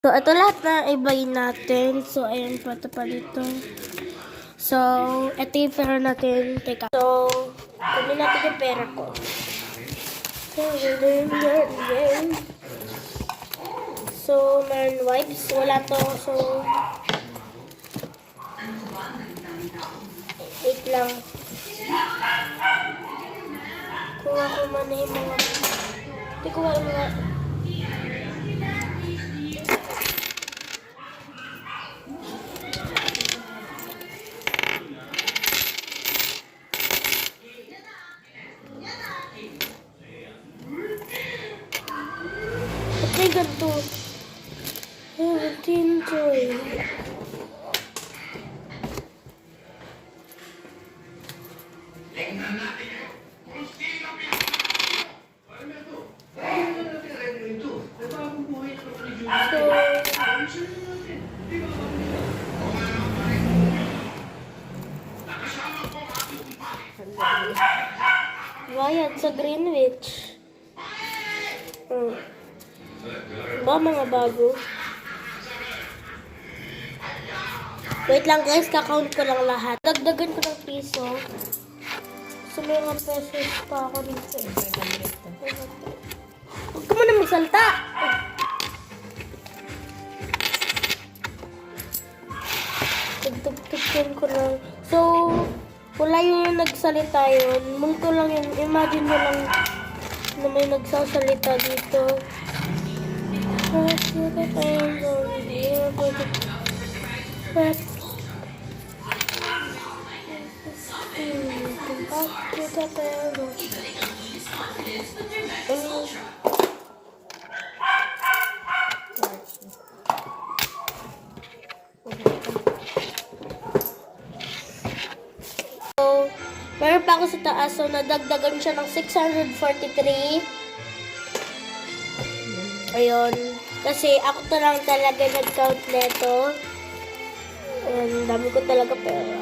So, ito lahat na i-buy natin. So, ayan po. Ito pa dito. So, ito yung pera natin. Teka. So, kunin natin yung pera ko. So, meron wipes. Wala to. So, wait lang. Kuha ko man yung mga... Hindi kuha yung mga... Ay, ganito. Tinjoy. Bayad sa Greenwich. Ba, mga bago. Wait lang guys, kakount ko lang lahat. Dagdagan ko ng piso. So, may mga pesos pa ako dito. Huwag ka muna magsalta. Dagdagan ko lang. So, wala yung nagsalita yun. Multo lang yun. Imagine mo lang na may nagsasalita dito. So, meron pa ako sa taas. So, nadagdagan siya ng 643. Ayun. Kasi ako to lang talaga nag-count neto. Ang dami ko talaga pera.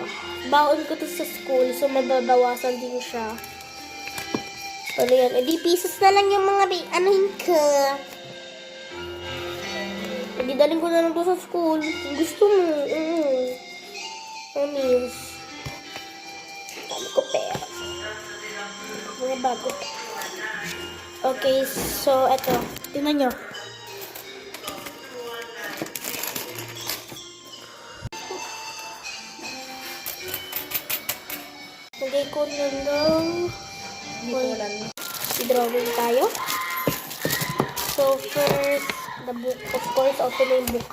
Baon ko to sa school, so mababawasan din siya. Ano yan? E di pieces na lang yung mga anuhin ko. E di daling ko na lang to sa school. Kung gusto mo. Anis. Dami ko pera. Mga bago. Okay, so eto. Tingnan nyo. Lagay ko na lang. I-drawing tayo. So first, the book. Of course, open na yung book.